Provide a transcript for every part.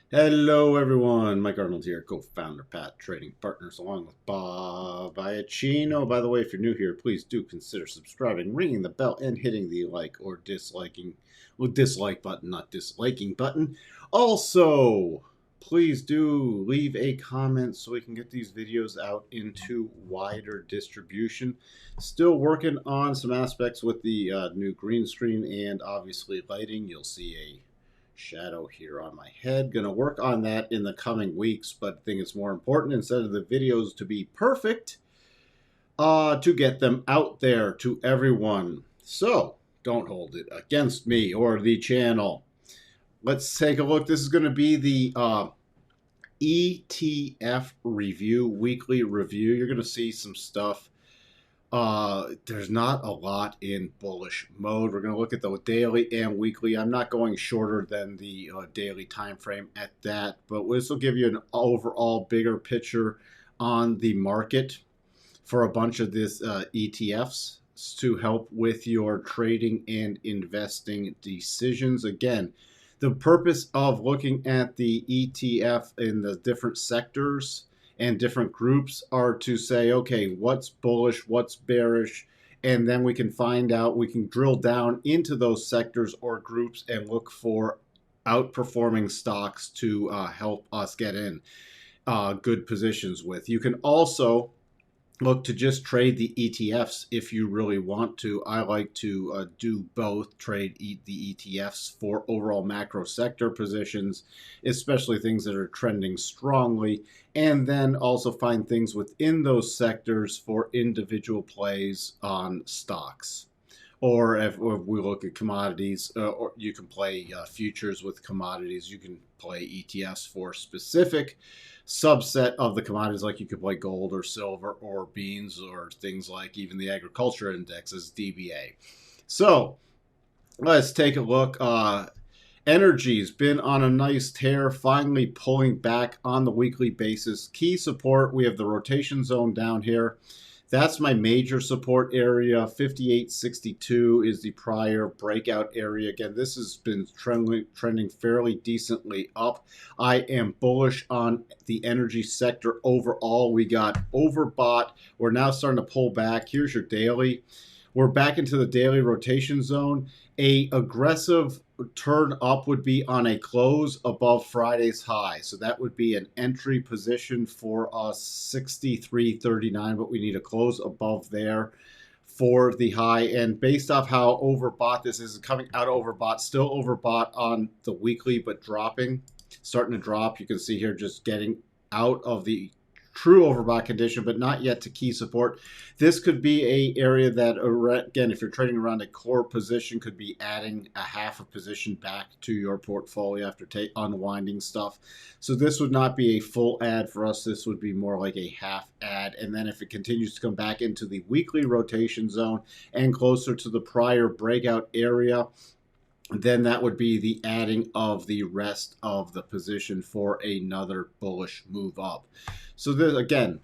Hello, everyone. Mike Arnold here, co-founder, Pat Trading Partners, along with Bob Iacchino. By the way, if you're new here, please do consider subscribing, ringing the bell, and hitting the like or dislike button, not disliking button. Also, please do leave a comment so we can get these videos out into wider distribution. Still working on some aspects with the new green screen and obviously lighting. You'll see a shadow here on my head. Gonna work on that in the coming weeks, but I think it's more important, instead of the videos to be perfect, to get them out there to everyone. So don't hold it against me or the channel. Let's take a look. This is going to be the ETF review, weekly review. You're going to see some stuff. There's not a lot in bullish mode. We're going to look at the daily and weekly. I'm not going shorter than the daily time frame at that, but this will give you an overall bigger picture on the market for a bunch of this ETFs to help with your trading and investing decisions. Again, the purpose of looking at the ETF in the different sectors and different groups are to say, okay, what's bullish, what's bearish, and then we can find out, we can drill down into those sectors or groups and look for outperforming stocks to help us get in good positions with. You can also look to just trade the ETFs if you really want to. I like to do both, trade the ETFs for overall macro sector positions, especially things that are trending strongly, and then also find things within those sectors for individual plays on stocks. Or if we look at commodities, or you can play futures with commodities. You can play ETFs for specific subset of the commodities, like you could play gold or silver or beans or things like even the agriculture index as DBA. So let's take a look. Energy's been on a nice tear, finally pulling back on the weekly basis. Key support, we have the rotation zone down here. That's my major support area. 58.62 is the prior breakout area. Again, this has been trending fairly decently up. I am bullish on the energy sector overall. We got overbought. We're now starting to pull back. Here's your daily. We're back into the daily rotation zone. A aggressive turn up would be on a close above Friday's high. So that would be an entry position for us, 63.39, but we need a close above there for the high. And based off how overbought this is, coming out of overbought, still overbought on the weekly, but dropping, starting to drop. You can see here just getting out of the true overbought condition, but not yet to key support. This could be a area that, again, if you're trading around a core position, could be adding a half a position back to your portfolio after unwinding stuff. So this would not be a full add for us. This would be more like a half add. And then if it continues to come back into the weekly rotation zone and closer to the prior breakout area, then that would be the adding of the rest of the position for another bullish move up. So this, again,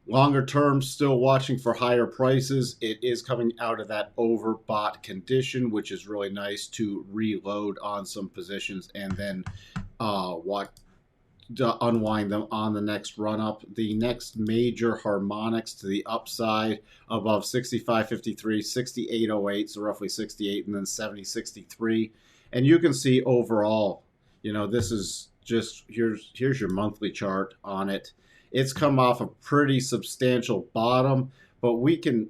longer term, still watching for higher prices. It is coming out of that overbought condition, which is really nice to reload on some positions and then unwind them on the next run up. The next major harmonics to the upside above 65.53, 68.08, so roughly 68, and then 70.63. And you can see overall, this is just, here's your monthly chart on it. It's come off a pretty substantial bottom, but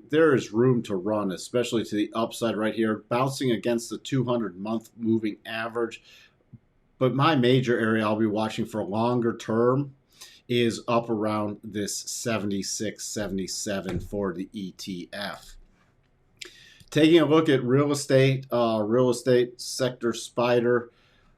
there is room to run, especially to the upside right here, bouncing against the 200-month moving average. But my major area I'll be watching for longer term is up around this 76, 77 for the ETF. Taking a look at real estate sector spider,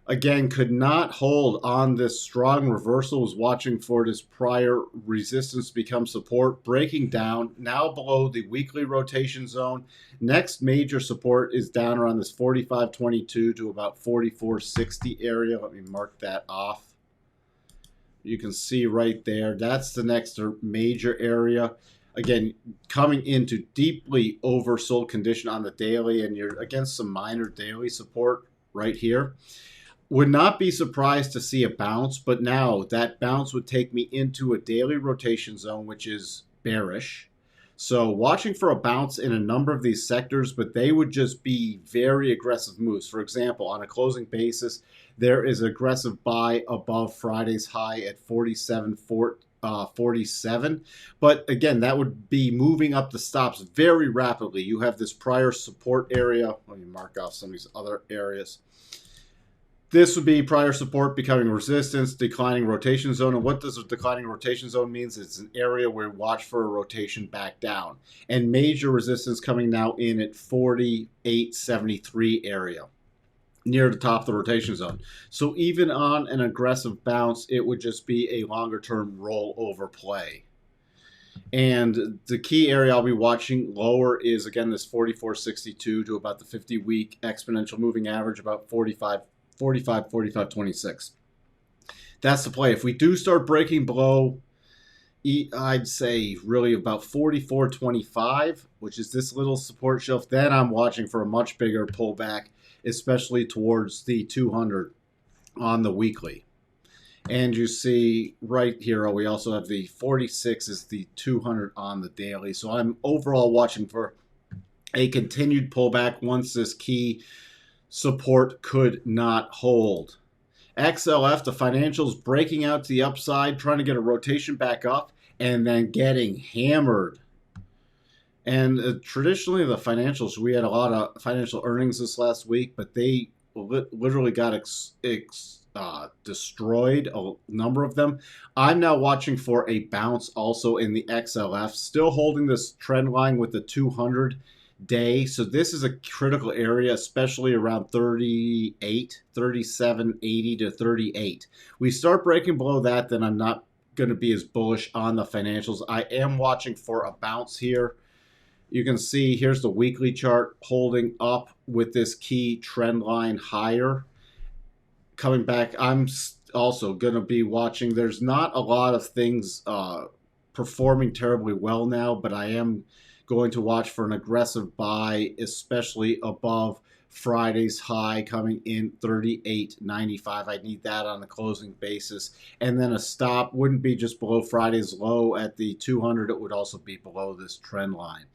again, could not hold on this strong reversal. Was watching for this prior resistance become support, breaking down, now below the weekly rotation zone. Next major support is down around this 45.22 to about 44.60 area. Let me mark that off. You can see right there, that's the next major area. Again, coming into deeply oversold condition on the daily, and you're against some minor daily support right here. Would not be surprised to see a bounce, but now that bounce would take me into a daily rotation zone, which is bearish. So watching for a bounce in a number of these sectors, but they would just be very aggressive moves. For example, on a closing basis, there is aggressive buy above Friday's high at 47.47. But again, that would be moving up the stops very rapidly. You have this prior support area. Let me mark off some of these other areas. This would be prior support becoming resistance, declining rotation zone. And what does a declining rotation zone means? It's an area where we watch for a rotation back down. And major resistance coming now in at 48.73 area, near the top of the rotation zone. So even on an aggressive bounce, it would just be a longer term rollover play. And the key area I'll be watching lower is, again, this 44.62 to about the 50-week exponential moving average, about 45.26. That's the play. If we do start breaking below, I'd say really about 44.25, which is this little support shelf, then I'm watching for a much bigger pullback, especially towards the 200 on the weekly. And you see right here, we also have the 46 is the 200 on the daily. So I'm overall watching for a continued pullback once this key support could not hold. XLF, the financials breaking out to the upside, trying to get a rotation back up, and then getting hammered. And traditionally, the financials, we had a lot of financial earnings this last week, but they literally got destroyed, a number of them. I'm now watching for a bounce also in the XLF, still holding this trend line with the 200 day. So this is a critical area, especially around 38, 37.80 to 38. We start breaking below that, then I'm not going to be as bullish on the financials. I am watching for a bounce here. You can see here's the weekly chart holding up with this key trend line higher. Coming back, I'm also going to be watching. There's not a lot of things performing terribly well now, but I am going to watch for an aggressive buy, especially above Friday's high coming in 38.95. I need that on a closing basis. And then a stop wouldn't be just below Friday's low at the 200. It would also be below this trend line.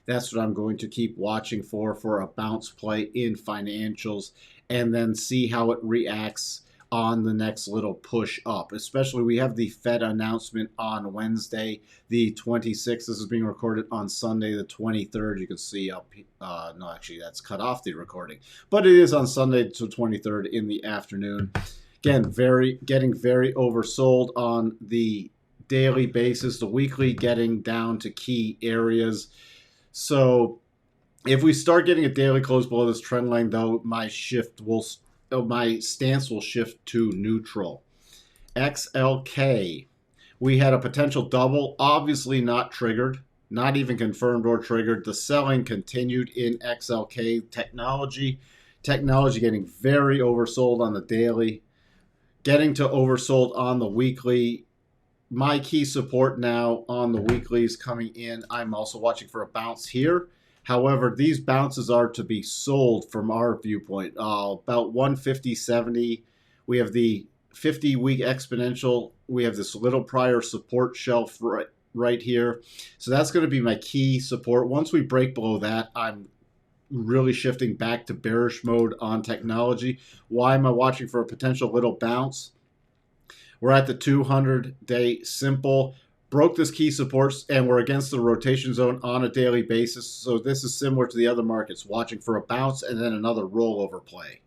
That's what I'm going to keep watching for a bounce play in financials, and then see how it reacts on the next little push up. Especially, we have the Fed announcement on Wednesday, the 26th. This is being recorded on Sunday, the 23rd. You can see up, no, actually, that's cut off the recording. But it is on Sunday, the 23rd in the afternoon. Again, getting very oversold on the daily basis. The weekly getting down to key areas. So if we start getting a daily close below this trend line, though, my stance will shift to neutral. XLK, we had a potential double, obviously not triggered, not even confirmed or triggered. The selling continued in XLK. Technology getting very oversold on the daily, getting to oversold on the weekly. My key support now on the weeklies coming in. I'm also watching for a bounce here. However, these bounces are to be sold from our viewpoint. About 150.70. We have the 50-week exponential. We have this little prior support shelf right here. So that's going to be my key support. Once we break below that, I'm really shifting back to bearish mode on technology. Why am I watching for a potential little bounce? We're at the 200-day simple. Broke this key support, and we're against the rotation zone on a daily basis. So this is similar to the other markets, watching for a bounce and then another rollover play.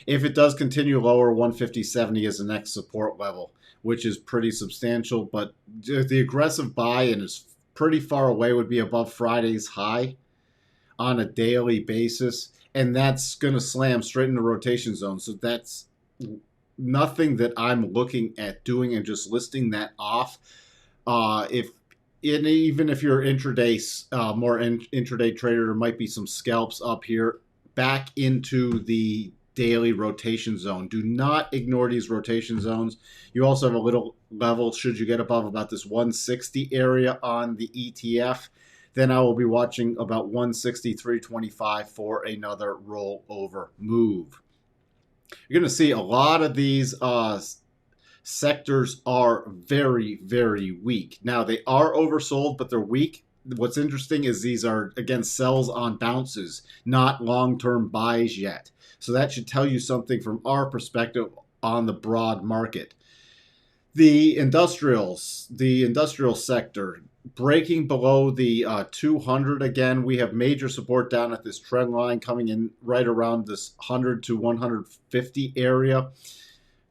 If it does continue lower, 150.70 is the next support level, which is pretty substantial. But the aggressive buy, and is pretty far away, would be above Friday's high on a daily basis. And that's going to slam straight into rotation zone. So that's nothing that I'm looking at doing and just listing that off. Even if you're intraday, more intraday trader, there might be some scalps up here back into the daily rotation zone. Do not ignore these rotation zones. You also have a little level should you get above about this 160 area on the ETF. Then I will be watching about 163.25 for another rollover move. you're going to see a lot of these sectors are very, very weak. Now, they are oversold, but they're weak. What's interesting is these are, again, sells on bounces, not long-term buys yet. So that should tell you something from our perspective on the broad market. The industrial sector, breaking below the 200 again. We have major support down at this trend line coming in right around this 100 to 150 area.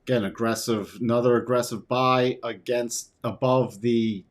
Again, another aggressive buy against above the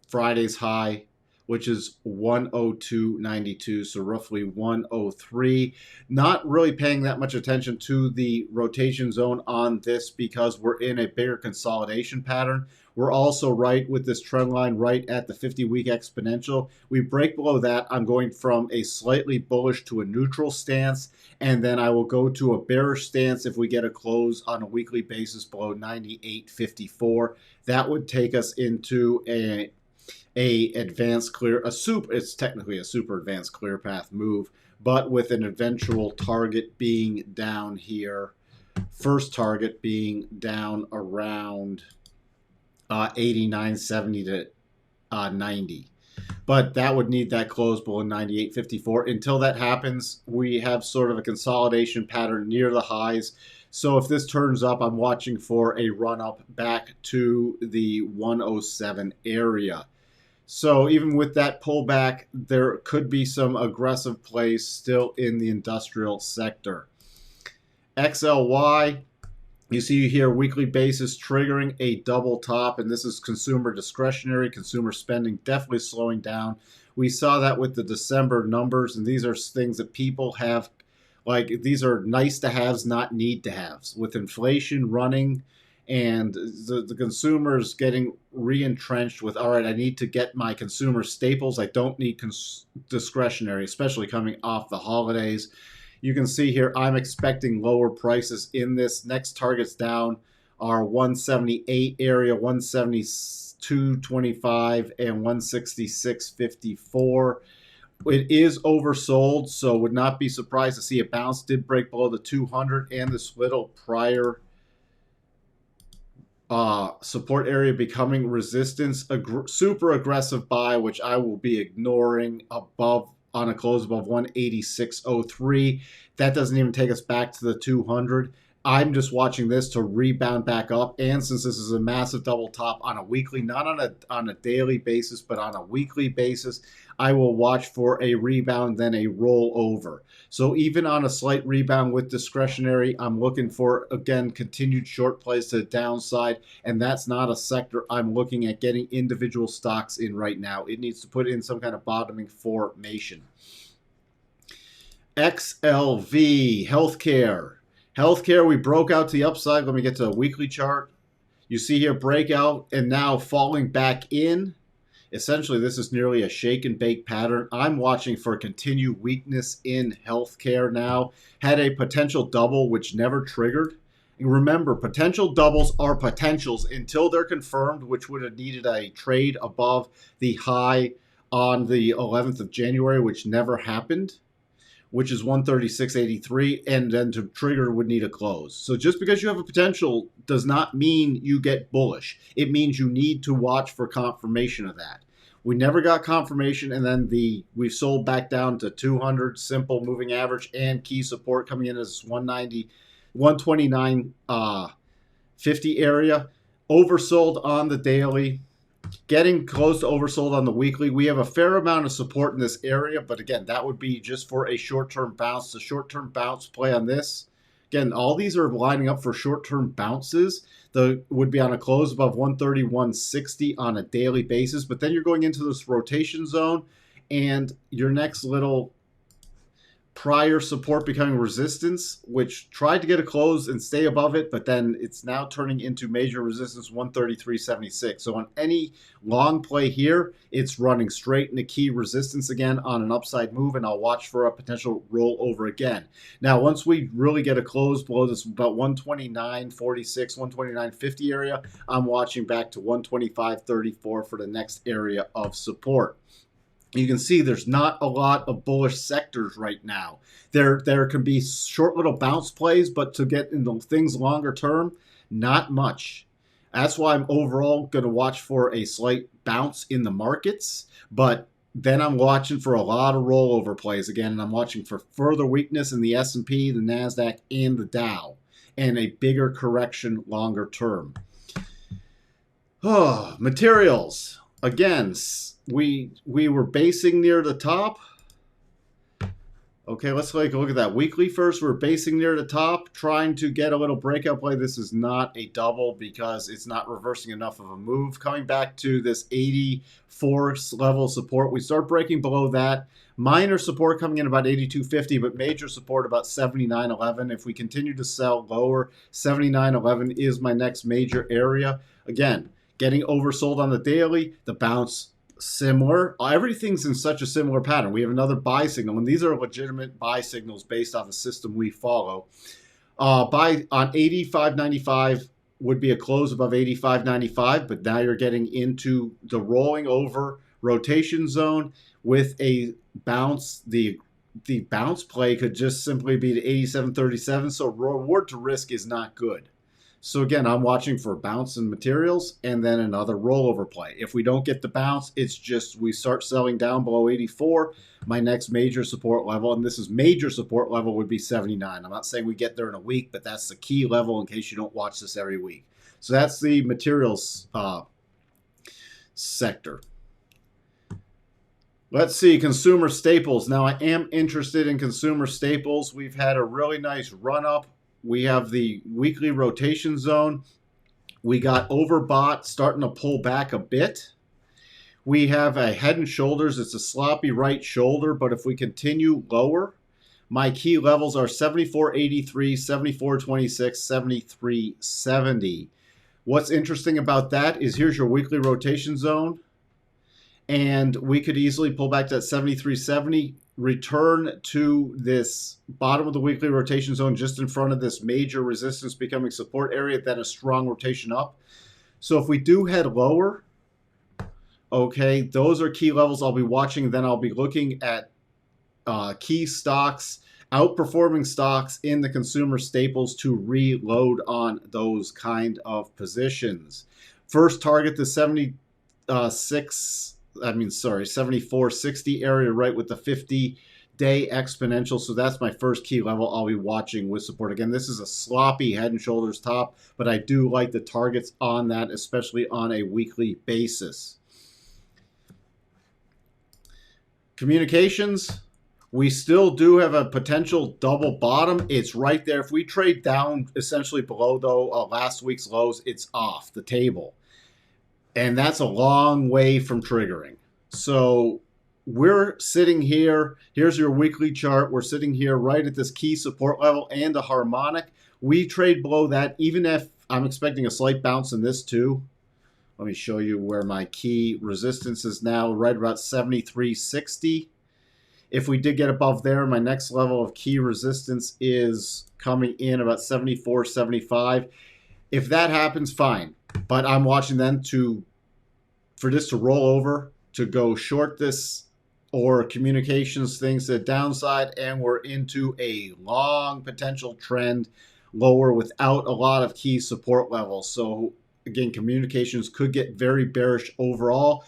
Friday's high, which is 102.92, so roughly 103. Not really paying that much attention to the rotation zone on this because we're in a bigger consolidation pattern. We're also right with this trend line right at the 50-week exponential. We break below that, I'm going from a slightly bullish to a neutral stance, and then I will go to a bearish stance if we get a close on a weekly basis below 98.54. That would take us into a advanced clear, it's technically a super advanced clear path move, but with an eventual target being down here, first target being down around 89.70 to 90. But that would need that close below 98.54. Until that happens, we have sort of a consolidation pattern near the highs. So if this turns up, I'm watching for a run up back to the 107 area. So even with that pullback, there could be some aggressive plays still in the industrial sector. XLY, you see here weekly basis triggering a double top, and this is consumer discretionary, consumer spending definitely slowing down. We saw that with the December numbers, and these are things that people have, like these are nice to haves, not need to haves. With inflation running and the consumers getting re-entrenched with, all right, I need to get my consumer staples. I don't need discretionary, especially coming off the holidays. You can see here, I'm expecting lower prices in this. Next targets down are 178 area, 172.25, and 166.54. It is oversold, so would not be surprised to see a bounce. Did break below the 200 and this little prior support area becoming resistance. Super aggressive buy, which I will be ignoring above on a close above 186.03. That doesn't even take us back to the 200. I'm just watching this to rebound back up. And since this is a massive double top on a weekly, not on a daily basis, but on a weekly basis, I will watch for a rebound, then a rollover. So even on a slight rebound with discretionary, I'm looking for, again, continued short plays to the downside. And that's not a sector I'm looking at getting individual stocks in right now. It needs to put in some kind of bottoming formation. XLV, healthcare. Healthcare, we broke out to the upside. Let me get to a weekly chart. You see here breakout and now falling back in. Essentially, this is nearly a shake and bake pattern. I'm watching for continued weakness in healthcare now. Had a potential double, which never triggered. And remember, potential doubles are potentials until they're confirmed, which would have needed a trade above the high on the 11th of January, which never happened, which is 136.83, and then to trigger would need a close. So just because you have a potential does not mean you get bullish. It means you need to watch for confirmation of that. We never got confirmation, and then we sold back down to 200 simple moving average and key support coming in as 190, 129.50 area. Oversold on the daily. Getting close to oversold on the weekly. We have a fair amount of support in this area, but again, that would be just for a short-term bounce. The short-term bounce play on this, again, all these are lining up for short-term bounces. The would be on a close above 131.60 on a daily basis, but then you're going into this rotation zone, and your next little prior support becoming resistance, which tried to get a close and stay above it, but then it's now turning into major resistance 133.76. So on any long play here, it's running straight into key resistance again on an upside move, and I'll watch for a potential rollover again. Now, once we really get a close below this about 129.46, 129.50 area, I'm watching back to 125.34 for the next area of support. you can see there's not a lot of bullish sectors right now. There can be short little bounce plays, but to get into things longer term, not much. That's why I'm overall going to watch for a slight bounce in the markets, but then I'm watching for a lot of rollover plays again, and I'm watching for further weakness in the S&P, the Nasdaq, and the Dow, and a bigger correction longer term. Oh, materials. Again, we were basing near the top. Okay, let's take a look at that weekly first. We're basing near the top, trying to get a little breakout play. This is not a double because it's not reversing enough of a move. Coming back to this 84 level support, we start breaking below that. Minor support coming in about 82.50, but major support about 79.11. If we continue to sell lower, 79.11 is my next major area. Again, getting oversold on the daily, the bounce similar. Everything's in such a similar pattern. We have another buy signal, and these are legitimate buy signals based off the system we follow. Buy on 85.95 would be a close above 85.95, but now you're getting into the rolling over rotation zone with a bounce. The bounce play could just simply be to 87.37, so reward to risk is not good. So again, I'm watching for bounce in materials and then another rollover play. If we don't get the bounce, it's just we start selling down below 84. My next major support level, and this is major support level, would be 79. I'm not saying we get there in a week, but that's the key level in case you don't watch this every week. So that's the materials sector. Let's see, consumer staples. Now, I am interested in consumer staples. We've had a really nice run up. We have the weekly rotation zone. We got overbought, starting to pull back a bit. We have a head and shoulders. It's a sloppy right shoulder, but if we continue lower, my key levels are 74.83, 74.26, 73.70. What's interesting about that is here's your weekly rotation zone, and we could easily pull back to that 73.70, return to this bottom of the weekly rotation zone just in front of this major resistance becoming support area, then a strong rotation up. So if we do head lower, okay, those are key levels I'll be watching. Then I'll be looking at key stocks, outperforming stocks in the consumer staples to reload on those kind of positions. First target the 74.60 area right with the 50-day exponential. So that's my first key level I'll be watching with support. Again, this is a sloppy head and shoulders top, but I do like the targets on that, especially on a weekly basis. Communications, we still do have a potential double bottom. It's right there. If we trade down essentially below, though, last week's lows, it's off the table. And that's a long way from triggering. So we're sitting here. Here's your weekly chart. We're sitting here right at this key support level and a harmonic. We trade below that, even if I'm expecting a slight bounce in this too. Let me show you where my key resistance is now, right about 73.60. If we did get above there, my next level of key resistance is coming in about 74.75. If that happens, fine. But I'm watching then for this to roll over, to go short this or communications things to the downside, and we're into a long potential trend lower without a lot of key support levels. So again, communications could get very bearish overall,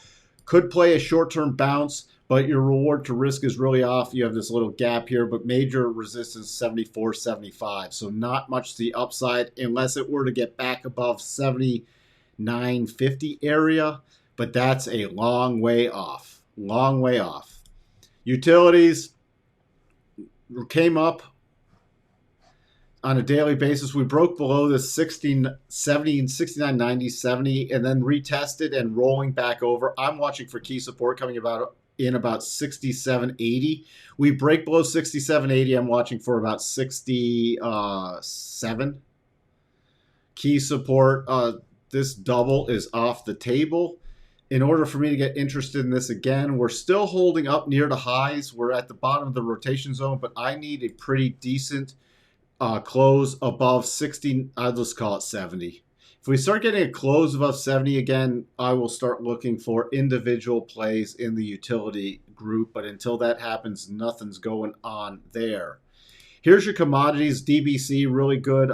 could play a short-term bounce, but your reward to risk is really off. You have this little gap here, but major resistance 74.75. So not much to the upside unless it were to get back above 79.50 area, but that's a long way off. Long way off. Utilities came up on a daily basis. We broke below the 70 and 69.90, 70, and then retested and rolling back over. I'm watching for key support coming about 67.80. We break below 67.80. I'm watching for about 67. Key support. This double is off the table. In order for me to get interested in this again, we're still holding up near the highs. We're at the bottom of the rotation zone, but I need a pretty decent close above 60. I'll just call it 70. If we start getting a close above 70 again, I will start looking for individual plays in the utility group, but until that happens, nothing's going on there. Here's your commodities. DBC, really good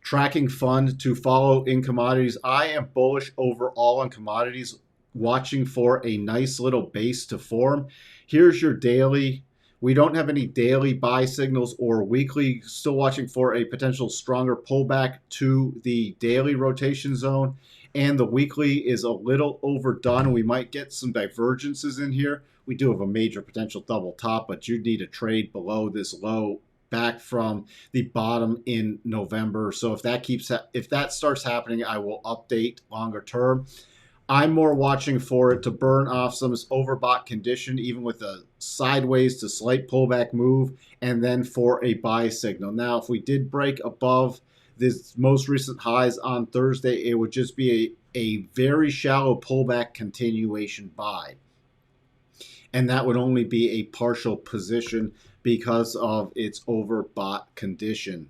tracking fund to follow in commodities. I am bullish overall on commodities, watching for a nice little base to form. Here's your daily. We don't have any daily buy signals or weekly. Still watching for a potential stronger pullback to the daily rotation zone. And the weekly is a little overdone. We might get some divergences in here. We do have a major potential double top, but you need a trade below this low back from the bottom in November. So if that starts happening, I will update longer term. I'm more watching for it to burn off some of this overbought condition, even with a sideways to slight pullback move, and then for a buy signal. Now, if we did break above this most recent highs on Thursday, it would just be a very shallow pullback continuation buy. And that would only be a partial position because of its overbought condition.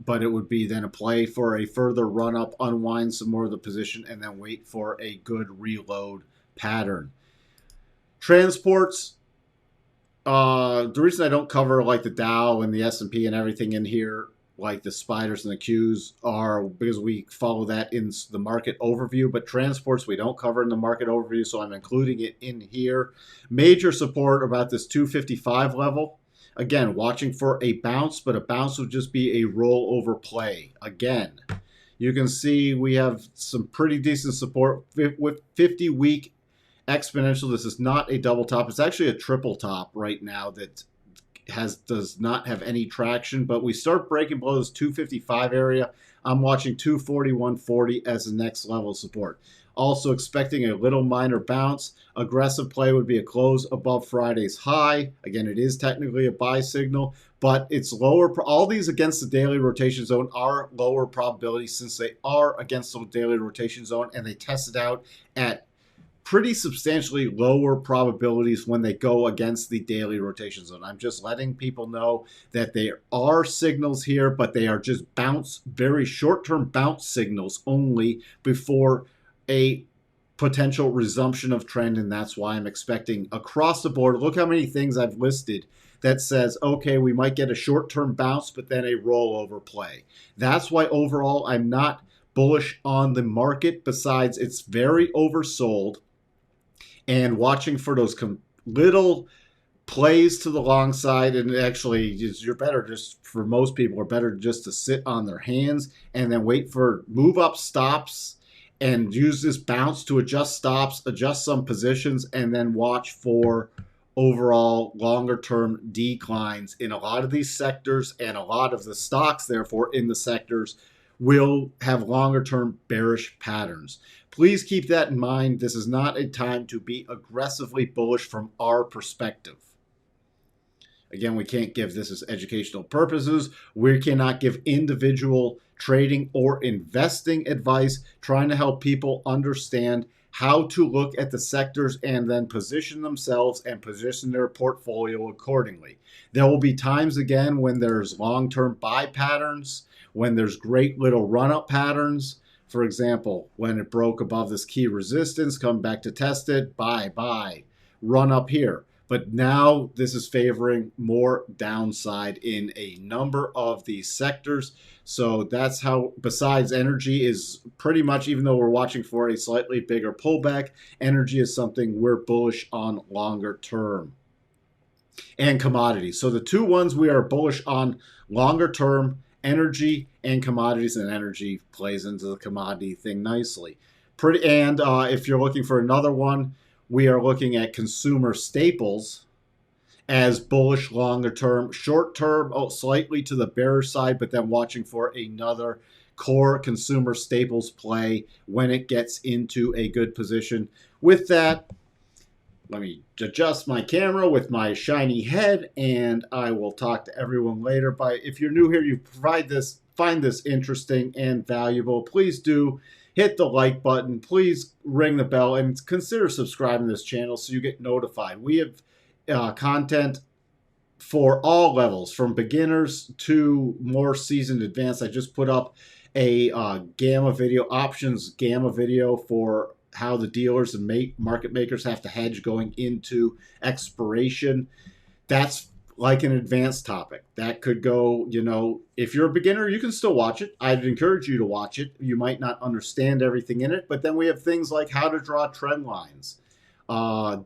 But it would be then a play for a further run up, unwind some more of the position, and then wait for a good reload pattern. Transports, the reason I don't cover like the Dow and the S&P and everything in here, like the spiders and the Qs, are because we follow that in the market overview. But transports we don't cover in the market overview, so I'm including it in here. Major support about this 255 level. Again, watching for a bounce, but a bounce would just be a rollover play. Again, you can see we have some pretty decent support with 50-week exponential. This is not a double top. It's actually a triple top right now that does not have any traction, but we start breaking below this 255 area. I'm watching 241.40 as the next level of support. Also expecting a little minor bounce. Aggressive play would be a close above Friday's high. Again, it is technically a buy signal, but it's lower. All these against the daily rotation zone are lower probability since they are against the daily rotation zone, and they tested out at pretty substantially lower probabilities when they go against the daily rotation zone. I'm just letting people know that there are signals here, but they are just very short-term bounce signals only before a potential resumption of trend, and that's why I'm expecting across the board. Look how many things I've listed that says, okay, we might get a short-term bounce, but then a rollover play. That's why overall I'm not bullish on the market, besides it's very oversold, and watching for those little plays to the long side. And actually, you're better just, for most people, are better just to sit on their hands and then wait for move up stops and use this bounce to adjust stops, adjust some positions, and then watch for overall longer-term declines in a lot of these sectors, and a lot of the stocks, therefore, in the sectors will have longer-term bearish patterns. Please keep that in mind. This is not a time to be aggressively bullish from our perspective. Again, we can't give this as educational purposes. We cannot give individual trading or investing advice, trying to help people understand how to look at the sectors and then position themselves and position their portfolio accordingly. There will be times, again, when there's long-term buy patterns, when there's great little run-up patterns. For example, when it broke above this key resistance, come back to test it, buy, run up here. But now this is favoring more downside in a number of these sectors. So that's how, besides energy is pretty much, even though we're watching for a slightly bigger pullback, energy is something we're bullish on longer term. And commodities. So the two ones we are bullish on longer term, energy and commodities, and energy plays into the commodity thing nicely. And if you're looking for another one, we are looking at consumer staples as bullish longer term. Short term, slightly to the bearish side, but then watching for another core consumer staples play when it gets into a good position. With that, let me adjust my camera with my shiny head, and I will talk to everyone later. But if you're new here, you find this interesting and valuable, please do hit the like button, please ring the bell, and consider subscribing to this channel so you get notified. We have content for all levels, from beginners to more seasoned advanced. I just put up a options gamma video for how the dealers and market makers have to hedge going into expiration. That's like an advanced topic. That could go, if you're a beginner, you can still watch it. I'd encourage you to watch it. You might not understand everything in it, but then we have things like how to draw trend lines.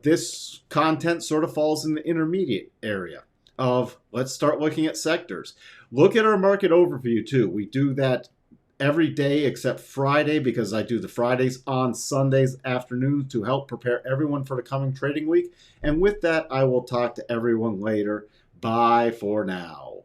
This content sort of falls in the intermediate area of let's start looking at sectors. Look at our market overview too. We do that every day except Friday because I do the Fridays on Sundays afternoons to help prepare everyone for the coming trading week. And with that, I will talk to everyone later. Bye for now.